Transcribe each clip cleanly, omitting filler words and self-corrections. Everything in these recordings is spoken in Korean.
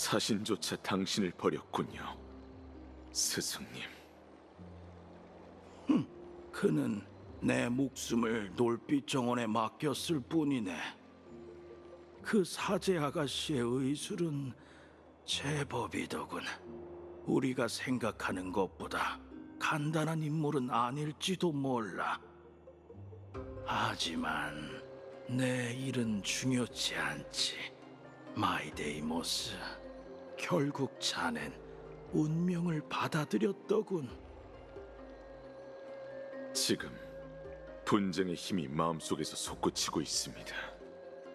사신조차 당신을 버렸군요, 스승님. 그는 내 목숨을 놀빛 정원에 맡겼을 뿐이네. 그 사제 아가씨의 의술은 제법이더군. 우리가 생각하는 것보다 간단한 인물은 아닐지도 몰라. 하지만 내 일은 중요치 않지. 마이데이모스, 결국 자넨 운명을 받아들였더군. 지금 분쟁의 힘이 마음속에서 솟구치고 있습니다.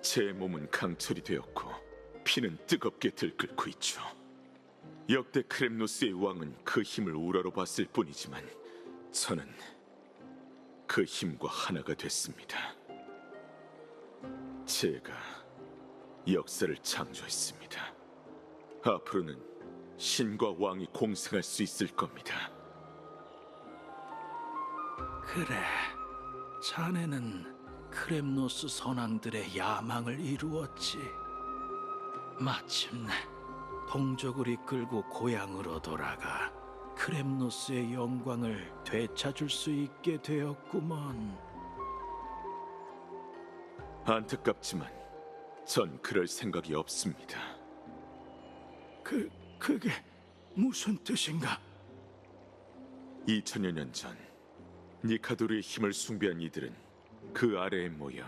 제 몸은 강철이 되었고 피는 뜨겁게 들끓고 있죠. 역대 크렘노스의 왕은 그 힘을 우러러봤을 뿐이지만 저는 그 힘과 하나가 됐습니다. 제가 역사를 창조했습니다. 앞으로는 신과 왕이 공생할 수 있을 겁니다. 그래, 자네는 크렘노스 선왕들의 야망을 이루었지. 마침내 동족을 이끌고 고향으로 돌아가 크렘노스의 영광을 되찾을 수 있게 되었구먼. 안타깝지만 전 그럴 생각이 없습니다. 그게 무슨 뜻인가? 2000여 년 전 니카도르의 힘을 숭배한 이들은 그 아래에 모여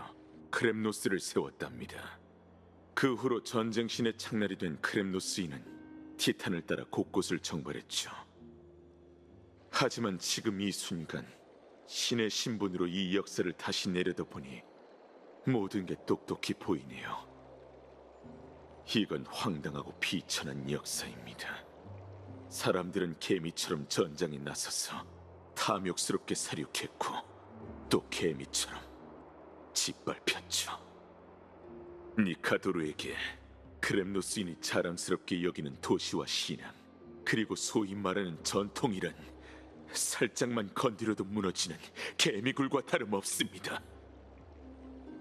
크렘노스를 세웠답니다. 그 후로 전쟁신의 창날이 된 크렘노스인은 티탄을 따라 곳곳을 정벌했죠. 하지만 지금 이 순간 신의 신분으로 이 역사를 다시 내려다보니 모든 게 똑똑히 보이네요. 이건 황당하고 비천한 역사입니다. 사람들은 개미처럼 전장에 나서서 탐욕스럽게 사륙했고 또 개미처럼 짓밟혔죠. 니카도르에게 크렘노스인이 자랑스럽게 여기는 도시와 신앙, 그리고 소위 말하는 전통이란 살짝만 건드려도 무너지는 개미굴과 다름없습니다.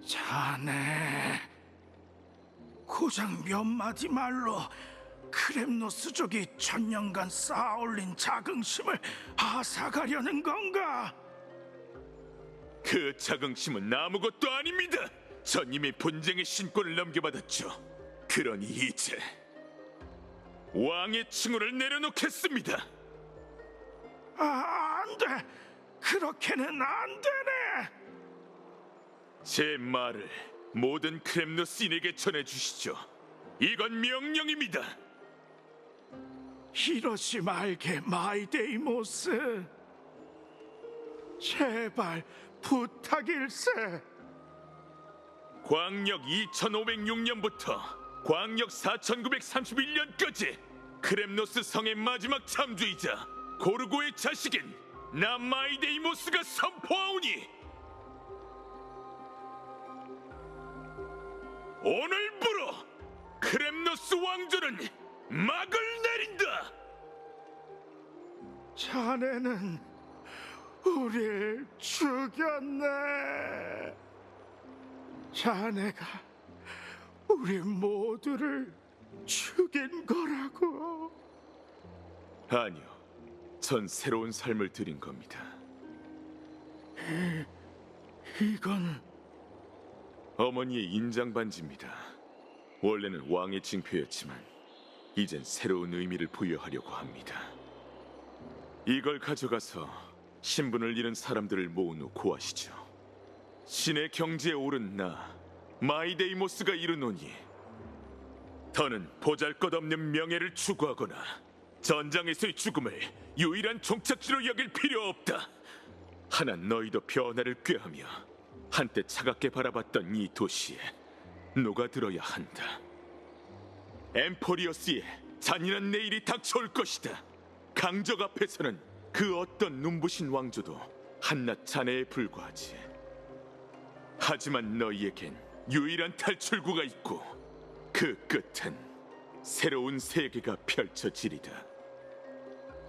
자네, 고작 몇 마디 말로 크렘노스족이 천년간 쌓아올린 자긍심을 앗아가려는 건가? 그 자긍심은 아무것도 아닙니다. 전 이미 분쟁의 신권을 넘겨받았죠. 그러니 이제 왕의 칭호를 내려놓겠습니다. 안 돼! 그렇게는 안 되네! 제 말을 모든 크렘노스인에게 전해주시죠. 이건 명령입니다. 이러지 말게, 마이데이모스. 제발 부탁일세. 광역 2506년부터 광역 4931년까지 크렘노스 성의 마지막 참주이자 고르고의 자식인 나 마이데이모스가 선포하오니 오늘부로 크렘노스 왕조는 막을 내린다. 자네는 우릴 죽였네. 자네가 우리 모두를 죽인 거라고. 아니요, 전 새로운 삶을 드린 겁니다. 이건 어머니의 인장 반지입니다. 원래는 왕의 징표였지만 이젠 새로운 의미를 부여하려고 합니다. 이걸 가져가서 신분을 잃은 사람들을 모은 후 고하시죠. 신의 경지에 오른 나 마이데이모스가 이르노니 더는 보잘것없는 명예를 추구하거나 전장에서의 죽음을 유일한 종착지로 여길 필요 없다. 하나 너희도 변화를 꾀하며 한때 차갑게 바라봤던 이 도시에 녹아들어야 한다. 엠포리어스의 잔인한 내일이 닥쳐올 것이다. 강적 앞에서는 그 어떤 눈부신 왕조도 한낱 잔해에 불과하지. 하지만 너희에겐 유일한 탈출구가 있고 그 끝은 새로운 세계가 펼쳐지리다.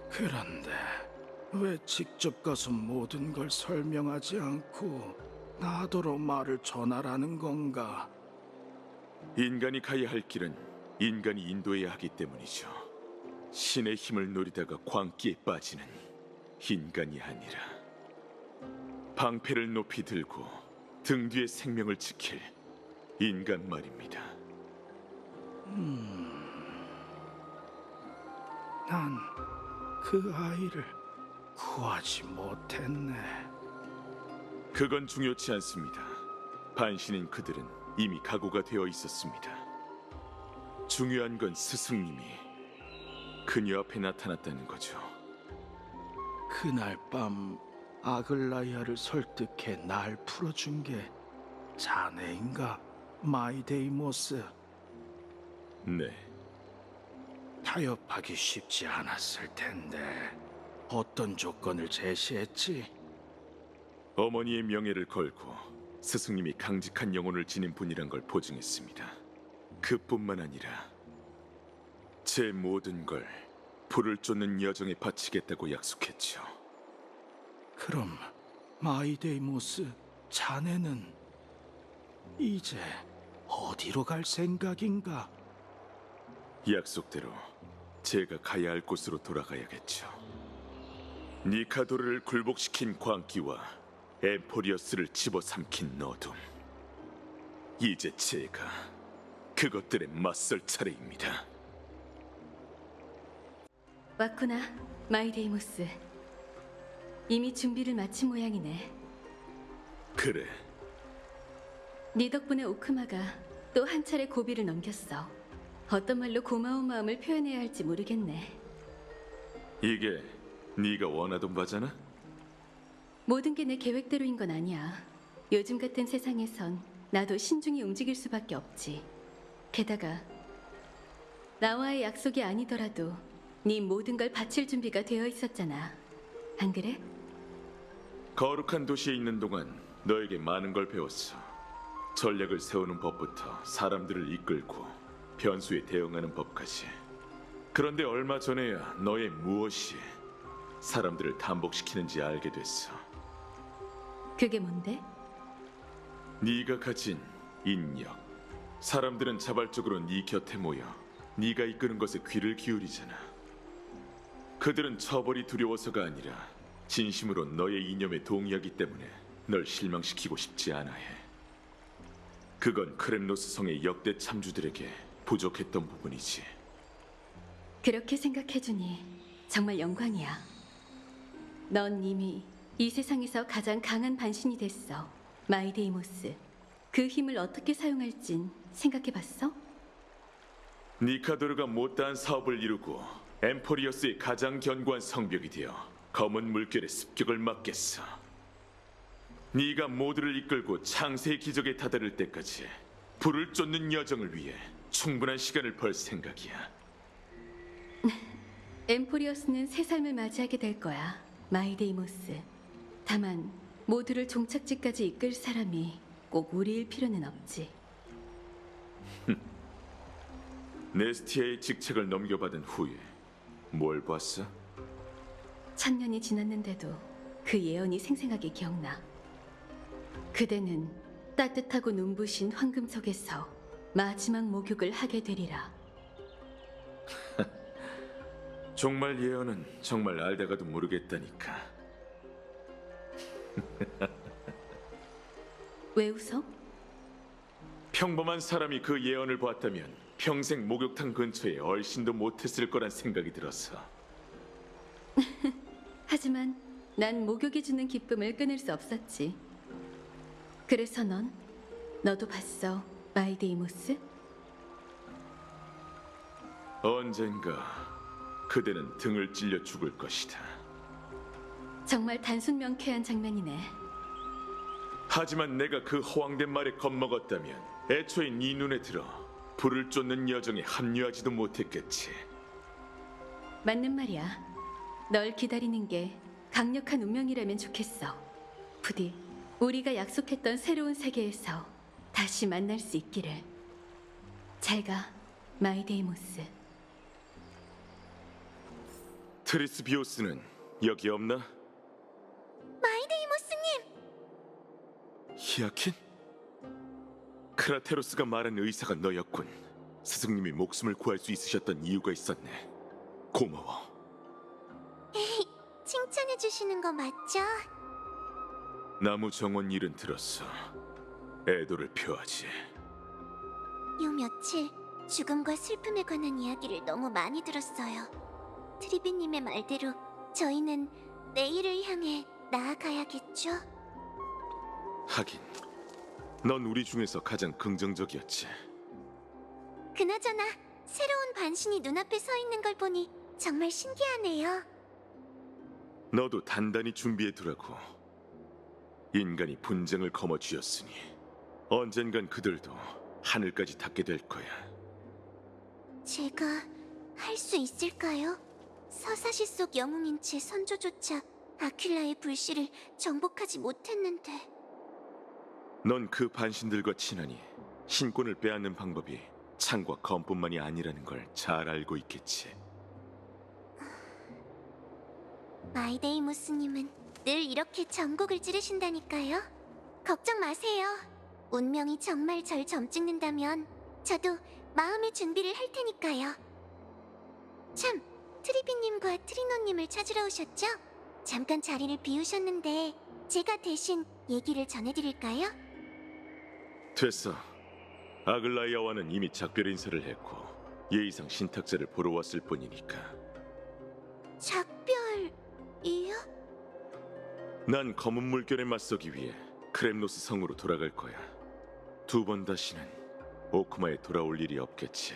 그런데 왜 직접 가서 모든 걸 설명하지 않고 나더러 말을 전하라는 건가? 인간이 가야 할 길은 인간이 인도해야 하기 때문이죠. 신의 힘을 노리다가 광기에 빠지는 인간이 아니라 방패를 높이 들고 등 뒤에 생명을 지킬 인간 말입니다. 난 그 아이를 구하지 못했네. 그건 중요치 않습니다. 반신인 그들은 이미 각오가 되어 있었습니다. 중요한 건 스승님이 그녀 앞에 나타났다는 거죠. 그날 밤 아글라이아를 설득해 날 풀어준 게 자네인가, 마이데이모스? 네, 타협하기 쉽지 않았을 텐데 어떤 조건을 제시했지? 어머니의 명예를 걸고 스승님이 강직한 영혼을 지닌 분이란 걸 보증했습니다. 그뿐만 아니라 제 모든 걸 불을 쫓는 여정에 바치겠다고 약속했죠. 그럼 마이데이모스, 자네는 이제 어디로 갈 생각인가? 약속대로 제가 가야 할 곳으로 돌아가야겠죠. 니카도르를 굴복시킨 광기와 엠포리어스를 집어삼킨 어둠. 이제 제가 그것들에 맞설 차례입니다. 왔구나, 마이데이모스. 이미 준비를 마친 모양이네. 그래, 네 덕분에 오크마가 또 한 차례 고비를 넘겼어. 어떤 말로 고마운 마음을 표현해야 할지 모르겠네. 이게 네가 원하던 바잖아? 모든 게 내 계획대로인 건 아니야. 요즘 같은 세상에선 나도 신중히 움직일 수밖에 없지. 게다가 나와의 약속이 아니더라도 네 모든 걸 바칠 준비가 되어 있었잖아. 안 그래? 거룩한 도시에 있는 동안 너에게 많은 걸 배웠어. 전략을 세우는 법부터 사람들을 이끌고 변수에 대응하는 법까지. 그런데 얼마 전에야 너의 무엇이 사람들을 단복시키는지 알게 됐어. 그게 뭔데? 네가 가진 인력. 사람들은 자발적으로 네 곁에 모여 네가 이끄는 것에 귀를 기울이잖아. 그들은 처벌이 두려워서가 아니라 진심으로 너의 이념에 동의하기 때문에 널 실망시키고 싶지 않아 해. 그건 크렘노스 성의 역대 참주들에게 부족했던 부분이지. 그렇게 생각해주니 정말 영광이야. 넌 이미 이 세상에서 가장 강한 반신이 됐어, 마이데이모스. 그 힘을 어떻게 사용할진 생각해봤어? 니카도르가 못다한 사업을 이루고 엠포리어스의 가장 견고한 성벽이 되어 검은 물결의 습격을 막겠어. 네가 모두를 이끌고 창세의 기적에 다다를 때까지 불을 쫓는 여정을 위해 충분한 시간을 벌 생각이야. 엠포리어스는 새 삶을 맞이하게 될 거야, 마이데이모스. 다만 모두를 종착지까지 이끌 사람이 꼭 우리일 필요는 없지. 네스티아의 직책을 넘겨받은 후에 뭘 봤어? 1000년이 지났는데도 그 예언이 생생하게 기억나. 그대는 따뜻하고 눈부신 황금석에서 마지막 목욕을 하게 되리라. 정말 예언은 정말 알다가도 모르겠다니까. 왜 웃어? 평범한 사람이 그 예언을 봤다면 평생 목욕탕 근처에 얼씬도 못했을 거란 생각이 들었어. 하지만 난 목욕이 주는 기쁨을 끊을 수 없었지. 그래서 너도 봤어, 마이데이모스? 언젠가 그대는 등을 찔려 죽을 것이다. 정말 단순 명쾌한 장면이네. 하지만 내가 그 허황된 말에 겁먹었다면 애초에 네 눈에 들어 불을 쫓는 여정에 합류하지도 못했겠지. 맞는 말이야. 널 기다리는 게 강력한 운명이라면 좋겠어. 부디 우리가 약속했던 새로운 세계에서 다시 만날 수 있기를. 잘 가, 마이데이모스. 트리스비오스는 여기 없나? 마이데이모스님! 히아킨? 크라테로스가 말한 의사가 너였군. 스승님이 목숨을 구할 수 있으셨던 이유가 있었네. 고마워. 칭찬해 주시는 거 맞죠? 나무 정원 일은 들었어. 애도를 표하지. 요 며칠 죽음과 슬픔에 관한 이야기를 너무 많이 들었어요. 트리비님의 말대로 저희는 내일을 향해 나아가야겠죠? 하긴, 넌 우리 중에서 가장 긍정적이었지. 그나저나 새로운 반신이 눈앞에 서 있는 걸 보니 정말 신기하네요. 너도 단단히 준비해두라고. 인간이 분쟁을 거머쥐었으니 언젠간 그들도 하늘까지 닿게 될 거야. 제가 할 수 있을까요? 서사시 속 영웅인 제 선조조차 아퀴라의 불씨를 정복하지 못했는데. 넌 그 반신들과 친하니 신권을 빼앗는 방법이 창과 검뿐만이 아니라는 걸 잘 알고 있겠지. 마이데이모스님은 늘 이렇게 전곡을 찌르신다니까요. 걱정 마세요. 운명이 정말 절 점찍는다면 저도 마음의 준비를 할 테니까요. 참, 트리비님과 트리노님을 찾으러 오셨죠? 잠깐 자리를 비우셨는데 제가 대신 얘기를 전해드릴까요? 됐어. 아글라이아와는 이미 작별 인사를 했고 예의상 신탁자를 보러 왔을 뿐이니까. 작별이요? 난 검은 물결에 맞서기 위해 크렘노스 성으로 돌아갈 거야. 두 번 다시는 오크마에 돌아올 일이 없겠지.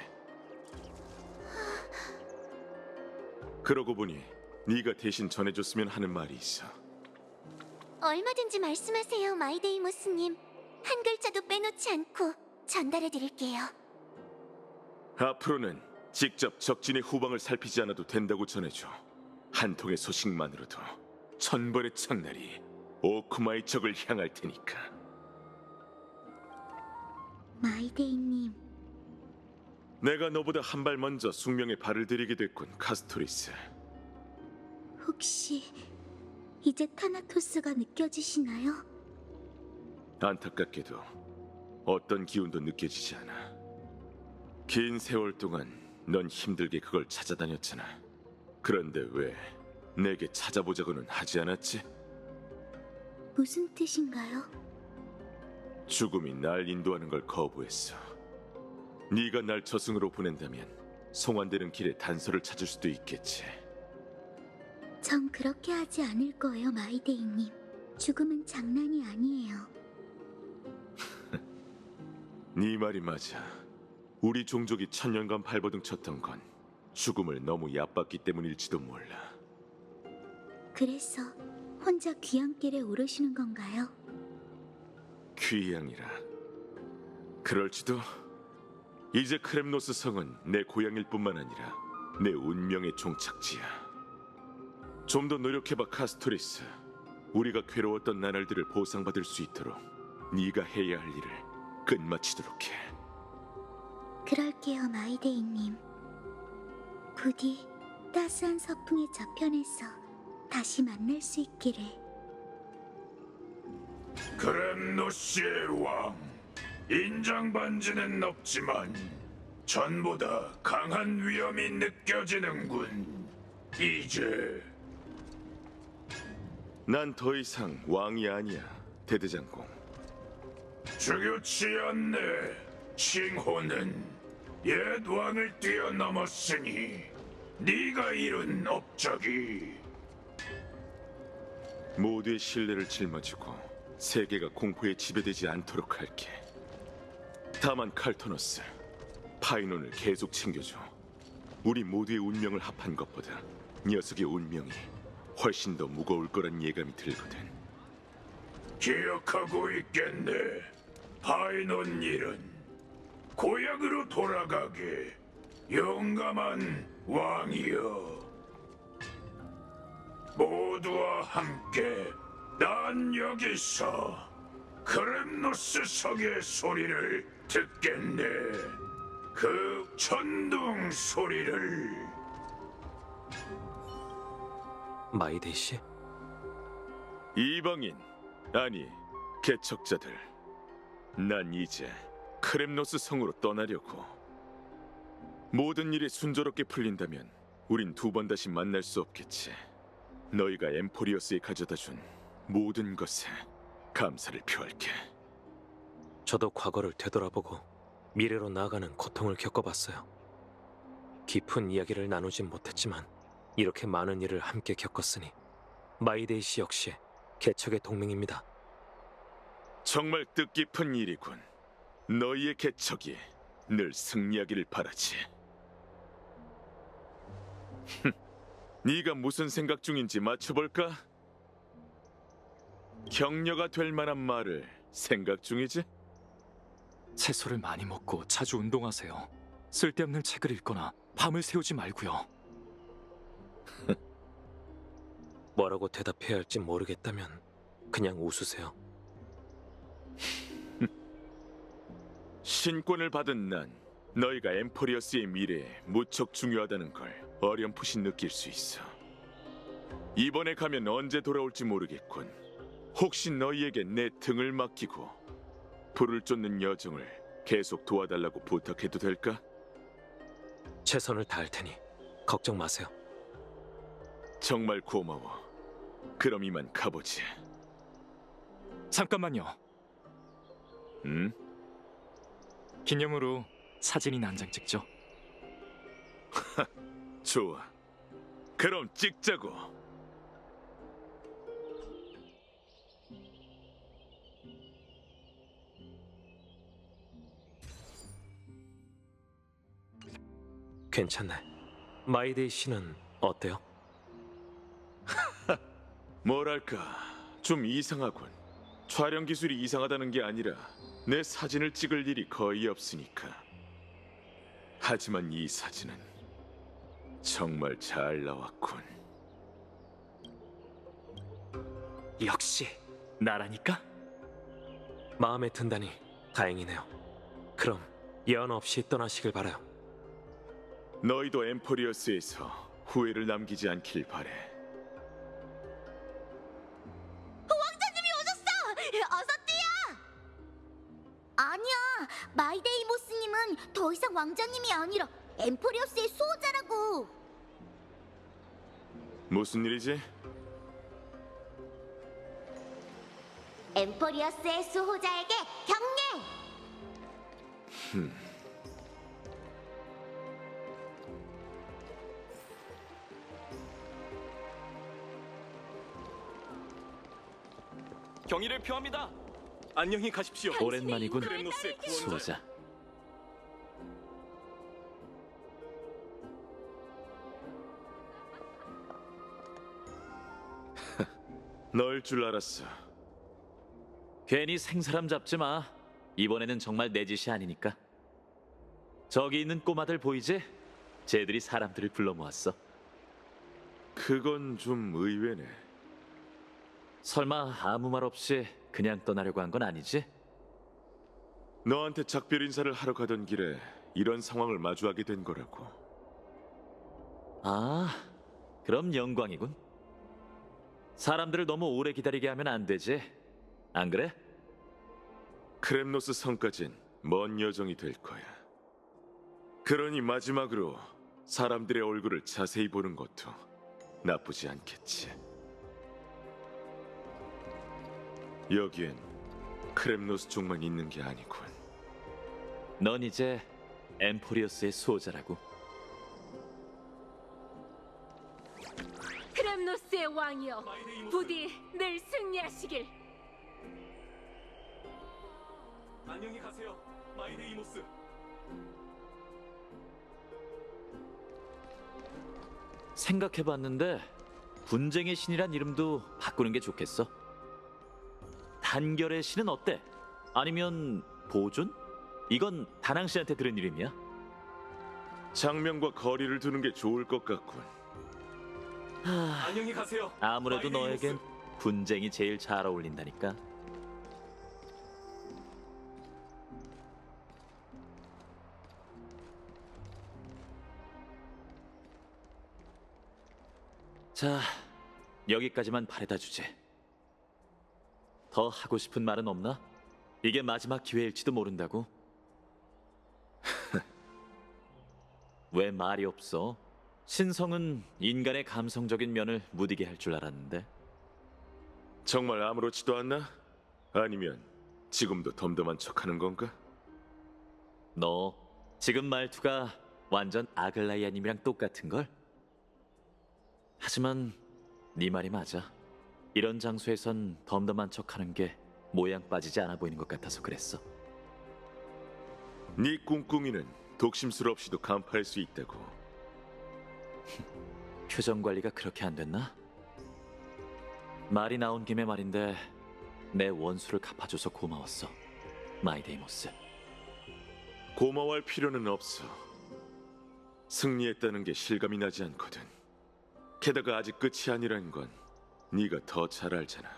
그러고 보니 네가 대신 전해줬으면 하는 말이 있어. 얼마든지 말씀하세요, 마이데이모스님. 한 글자도 빼놓지 않고 전달해드릴게요. 앞으로는 직접 적진의 후방을 살피지 않아도 된다고 전해줘. 한 통의 소식만으로도 천벌의 창날이 오크마의 적을 향할 테니까. 마이데이님, 내가 너보다 한 발 먼저 숙명에 발을 들이게 됐군, 카스토리스. 혹시 이제 타나토스가 느껴지시나요? 안타깝게도 어떤 기운도 느껴지지 않아. 긴 세월 동안 넌 힘들게 그걸 찾아다녔잖아. 그런데 왜 내게 찾아보자고는 하지 않았지? 무슨 뜻인가요? 죽음이 날 인도하는 걸 거부했어. 네가 날 저승으로 보낸다면 송환되는 길에 단서를 찾을 수도 있겠지. 전 그렇게 하지 않을 거예요, 마이데이님. 죽음은 장난이 아니에요. 네 말이 맞아. 우리 종족이 천년간 발버둥 쳤던 건 죽음을 너무 얕봤기 때문일지도 몰라. 그래서 혼자 귀향길에 오르시는 건가요? 귀향이라. 그럴지도. 이제 크렘노스 성은 내 고향일 뿐만 아니라 내 운명의 종착지야. 좀 더 노력해봐, 카스토리스. 우리가 괴로웠던 나날들을 보상받을 수 있도록 네가 해야 할 일을 끝마치도록 해. 그럴게요, 마이데이님. 부디 따스한 서풍의 저편에서 다시 만날 수 있기를. 크렘노스의 왕, 인장반지는 없지만 전보다 강한 위험이 느껴지는군. 이제 난 더 이상 왕이 아니야, 대대장공. 주교치 않네. 칭호는 옛 왕을 뛰어넘었으니 네가 이룬 업적이. 모두의 신뢰를 짊어지고 세계가 공포에 지배되지 않도록 할게. 다만 칼토너스, 파이논을 계속 챙겨줘. 우리 모두의 운명을 합한 것보다 녀석의 운명이 훨씬 더 무거울 거란 예감이 들거든. 기억하고 있겠네. 파이논 일은 고향으로 돌아가게. 용감한 왕이여. 모두와 함께 난 여기서 크렘노스 성의 소리를 듣겠네. 그 천둥 소리를. 마이데이 씨? 이방인, 아니 개척자들, 난 이제 크렘노스 성으로 떠나려고. 모든 일이 순조롭게 풀린다면 우린 두 번 다시 만날 수 없겠지. 너희가 엠포리어스에 가져다준 모든 것에 감사를 표할게. 저도 과거를 되돌아보고 미래로 나아가는 고통을 겪어봤어요. 깊은 이야기를 나누진 못했지만 이렇게 많은 일을 함께 겪었으니 마이데이 씨 역시 개척의 동맹입니다. 정말 뜻깊은 일이군. 너희의 개척이 늘 승리하기를 바라지. 네가 무슨 생각 중인지 맞춰볼까? 격려가 될 만한 말을 생각 중이지? 채소를 많이 먹고 자주 운동하세요. 쓸데없는 책을 읽거나 밤을 새우지 말고요. 뭐라고 대답해야 할지 모르겠다면 그냥 웃으세요. 신권을 받은 난 너희가 엠포리어스의 미래에 무척 중요하다는 걸 어렴풋이 느낄 수 있어. 이번에 가면 언제 돌아올지 모르겠군. 혹시 너희에게 내 등을 맡기고 불을 쫓는 여정을 계속 도와달라고 부탁해도 될까? 최선을 다할 테니 걱정 마세요. 정말 고마워. 그럼 이만 가보지. 잠깐만요. 응? 기념으로 사진이나 한 장 찍죠. 좋아. 그럼 찍자고. 괜찮네. 마이데이 씨는 어때요? 뭐랄까, 좀 이상하군. 촬영 기술이 이상하다는 게 아니라 내 사진을 찍을 일이 거의 없으니까. 하지만 이 사진은 정말 잘 나왔군. 역시 나라니까. 마음에 든다니 다행이네요. 그럼 예언 없이 떠나시길 바라요. 너희도 엠포리어스에서 후회를 남기지 않길 바래. 왕자님이 오셨어! 어서 뛰어! 아니야, 마이데이모스님은 더 이상 왕자님이 아니라 엠포리어스의 수호자라고. 무슨 일이지? 엠포리어스의 수호자에게 경례! 경의를 표합니다. 안녕히 가십시오. 오랜만이군. 크렘노스의 구원자. 수호자. 널 줄 알았어. 괜히 생사람 잡지 마. 이번에는 정말 내 짓이 아니니까. 저기 있는 꼬마들 보이지? 쟤들이 사람들을 불러 모았어. 그건 좀 의외네. 설마 아무 말 없이 그냥 떠나려고 한 건 아니지? 너한테 작별 인사를 하러 가던 길에 이런 상황을 마주하게 된 거라고. 아, 그럼 영광이군. 사람들을 너무 오래 기다리게 하면 안 되지. 안 그래? 크렘노스 성까진 먼 여정이 될 거야. 그러니 마지막으로 사람들의 얼굴을 자세히 보는 것도 나쁘지 않겠지. 여기엔 크렘노스 쪽만 있는 게 아니군. 넌 이제 엠포리어스의 수호자라고. 크렘노스의 왕이여, 부디 늘 승리하시길. 안녕히 가세요, 마이데이모스. 생각해봤는데 분쟁의 신이란 이름도 바꾸는 게 좋겠어. 단결의 신은 어때? 아니면 보존? 이건 다낭 씨한테 들은 이름이야. 장면과 거리를 두는 게 좋을 것 같군. 안녕히 가세요. 아무래도 너에겐 분쟁이 제일 잘 어울린다니까. 자, 여기까지만 바래다 주지. 더 하고 싶은 말은 없나? 이게 마지막 기회일지도 모른다고. 왜 말이 없어? 신성은 인간의 감성적인 면을 무디게 할 줄 알았는데. 정말 아무렇지도 않나? 아니면 지금도 덤덤한 척하는 건가? 너 지금 말투가 완전 아글라이아님이랑 똑같은 걸? 하지만 네 말이 맞아. 이런 장소에선 덤덤한 척하는 게 모양 빠지지 않아 보이는 것 같아서 그랬어. 네 꿍꿍이는 독심술 없이도 간파할 수 있다고. 표정 관리가 그렇게 안 됐나? 말이 나온 김에 말인데 내 원수를 갚아줘서 고마웠어, 마이데이모스. 고마워할 필요는 없어. 승리했다는 게 실감이 나지 않거든. 게다가 아직 끝이 아니라는 건 네가 더 잘 알잖아.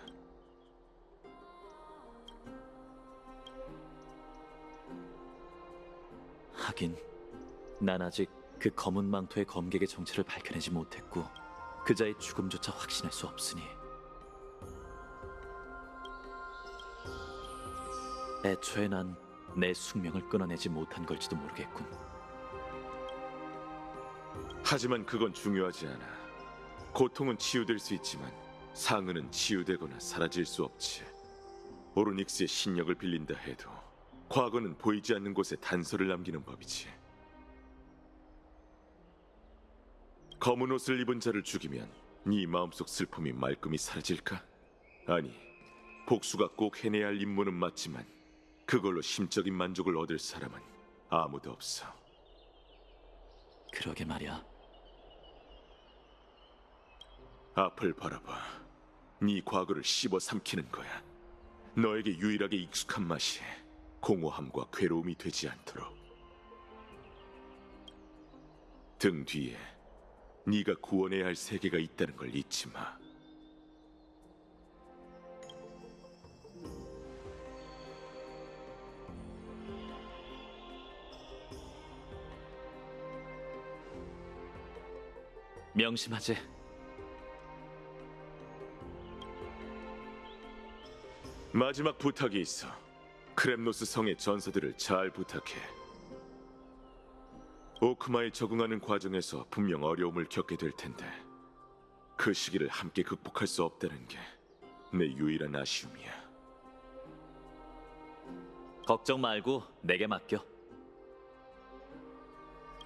하긴 난 아직 그 검은 망토의 검객의 정체를 밝혀내지 못했고 그자의 죽음조차 확신할 수 없으니 애초에 난 내 숙명을 끊어내지 못한 걸지도 모르겠군. 하지만 그건 중요하지 않아. 고통은 치유될 수 있지만 상흔은 치유되거나 사라질 수 없지. 오르닉스의 신력을 빌린다 해도 과거는 보이지 않는 곳에 단서를 남기는 법이지. 검은 옷을 입은 자를 죽이면 네 마음속 슬픔이 말끔히 사라질까? 아니, 복수가 꼭 해내야 할 임무는 맞지만 그걸로 심적인 만족을 얻을 사람은 아무도 없어. 그러게 말이야. 앞을 바라봐. 네 과거를 씹어 삼키는 거야. 너에게 유일하게 익숙한 맛이 공허함과 괴로움이 되지 않도록. 등 뒤에 네가 구원해야 할 세계가 있다는 걸 잊지 마. 명심하지. 마지막 부탁이 있어. 크렘노스 성의 전사들을 잘 부탁해. 오크마에 적응하는 과정에서 분명 어려움을 겪게 될 텐데 그 시기를 함께 극복할 수 없다는 게 내 유일한 아쉬움이야. 걱정 말고 내게 맡겨.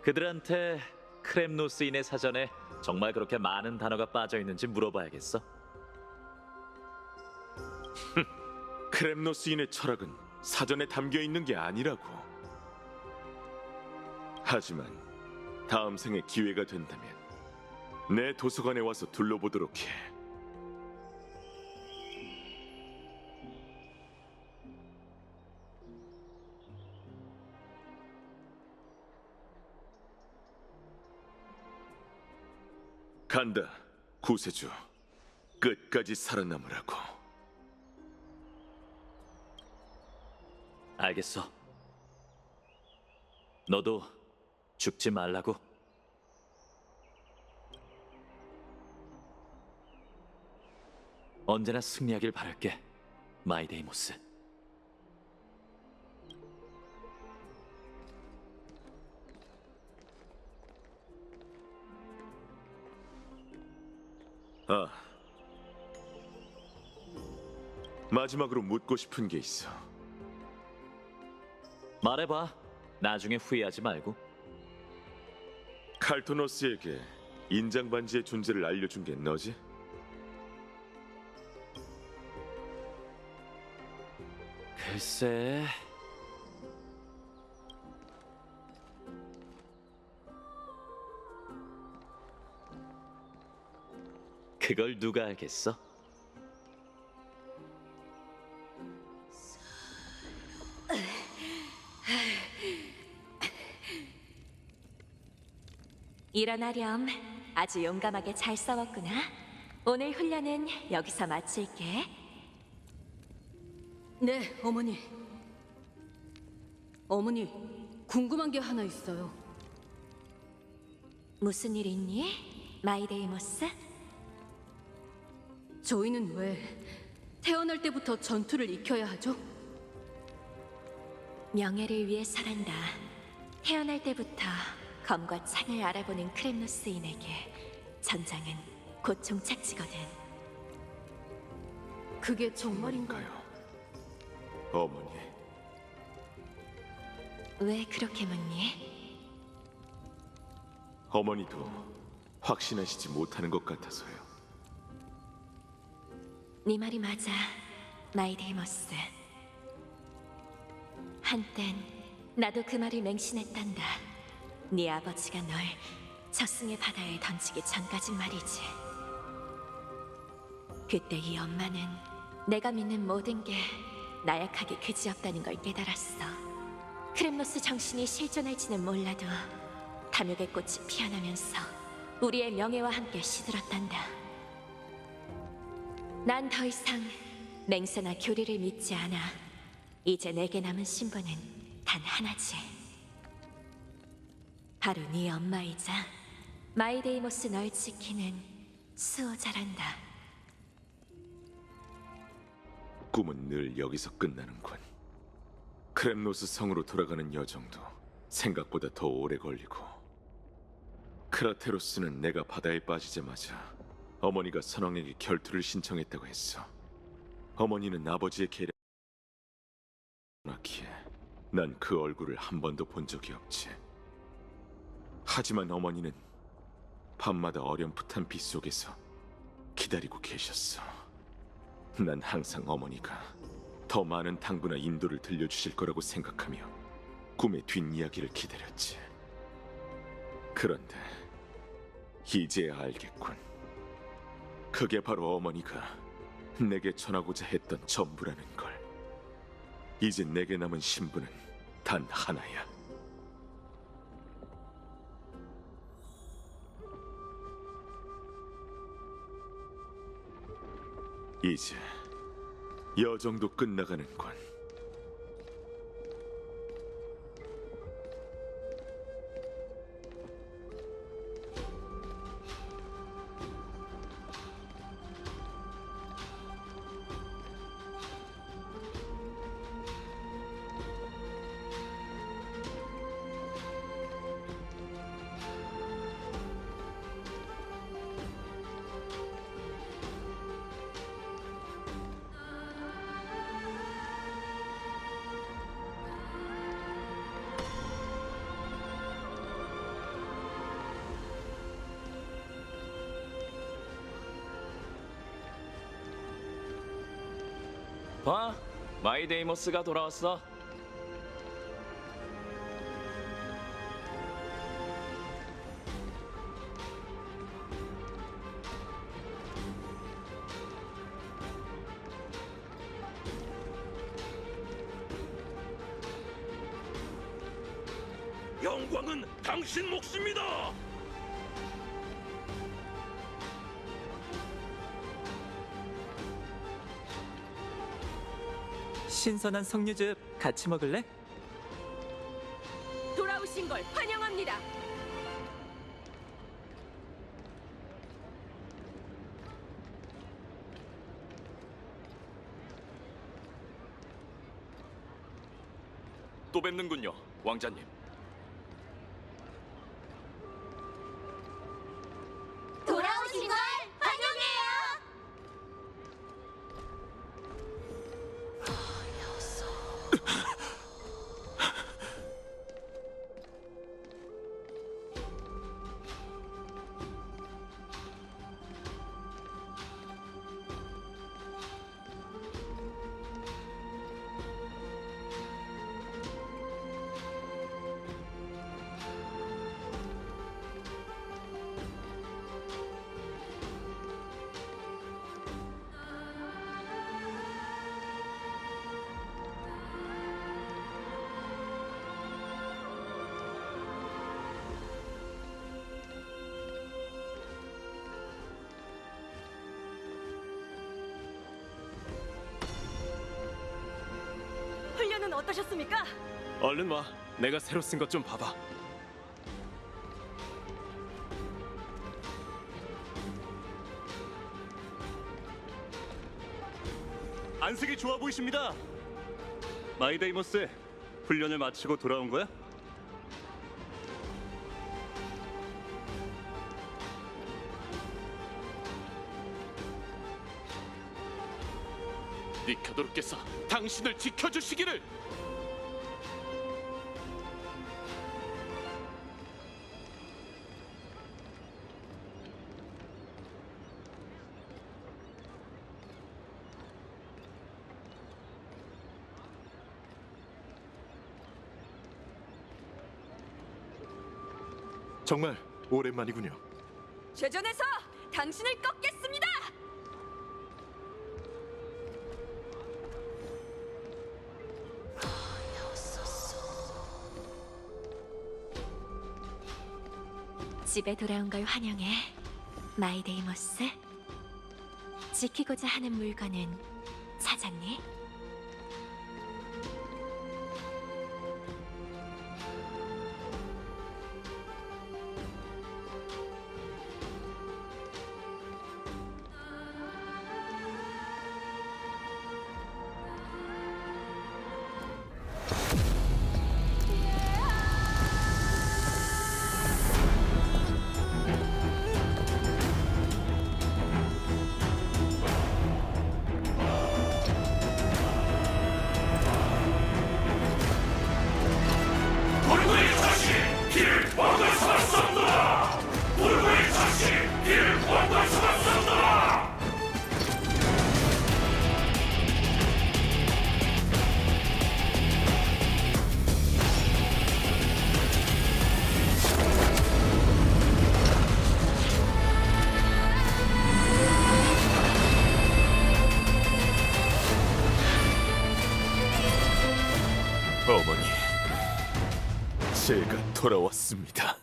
그들한테 크렘노스인의 사전에 정말 그렇게 많은 단어가 빠져 있는지 물어봐야겠어. 크렘노스인의 철학은 사전에 담겨 있는 게 아니라고. 하지만 다음 생에 기회가 된다면 내 도서관에 와서 둘러보도록 해. 간다, 구세주. 끝까지 살아남으라고. 알겠어. 너도 죽지 말라고. 언제나 승리하길 바랄게, 마이데이모스. 아, 마지막으로 묻고 싶은 게 있어. 말해봐. 나중에 후회하지 말고. 칼토너스에게 인장 반지의 존재를 알려준 게 너지? 글쎄, 그걸 누가 알겠어? 일어나렴. 아주 용감하게 잘 싸웠구나. 오늘 훈련은 여기서 마칠게. 네, 어머니. 어머니, 궁금한 게 하나 있어요. 무슨 일 있니, 마이데이모스? 저희는 왜 태어날 때부터 전투를 익혀야 하죠? 명예를 위해 살한다. 태어날 때부터 검과 창을 알아보는 크렘노스인에게 전장은 곧 종착지거든. 그게 정말인가요? 어머니, 왜 그렇게 묻니? 어머니도 확신하시지 못하는 것 같아서요. 네 말이 맞아, 마이데이머스. 한땐 나도 그 말을 맹신했단다. 네 아버지가 널 저승의 바다에 던지기 전까진 말이지. 그때 이 엄마는 내가 믿는 모든 게 나약하게 그지없다는 걸 깨달았어. 크렘노스 정신이 실존할지는 몰라도 탐욕의 꽃이 피어나면서 우리의 명예와 함께 시들었단다. 난 더 이상 맹세나 교리를 믿지 않아. 이제 내게 남은 신분은 단 하나지. 바로 네 엄마이자 마이데이모스 널 지키는 수호자란다. 꿈은 늘 여기서 끝나는군. 크렘노스 성으로 돌아가는 여정도 생각보다 더 오래 걸리고, 크라테로스는 내가 바다에 빠지자마자 어머니가 선왕에게 결투를 신청했다고 했어. 어머니는 아버지의 계략 낳기에 난 그 얼굴을 한 번도 본 적이 없지. 하지만 어머니는 밤마다 어렴풋한 빛 속에서 기다리고 계셨어. 난 항상 어머니가 더 많은 당부나 인도를 들려주실 거라고 생각하며 꿈의 뒷이야기를 기다렸지. 그런데 이제야 알겠군. 그게 바로 어머니가 내게 전하고자 했던 전부라는 걸. 이제 내게 남은 신분은 단 하나야. 이제 여정도 끝나가는군. 봐, 마이데이모스가 돌아왔어. 영광은 당신 몫입니다. 신선한 석류즙 같이 먹을래? 돌아오신 걸 환영합니다. 또 뵙는군요, 왕자님. 돌아오신 걸 환영해요. 훈련은 어떠셨습니까? 얼른 와. 내가 새로 쓴 것 좀 봐봐. 안색이 좋아 보이십니다. 마이데이모스, 훈련을 마치고 돌아온 거야? 니카도르께서 당신을 지켜주시기를. 정말 오랜만이군요. 최전에서 당신을 꺾겠습니다. 집에 돌아온 걸 환영해, 마이데이모스. 지키고자 하는 물건은 찾았니? 어머니, 제가 돌아왔습니다.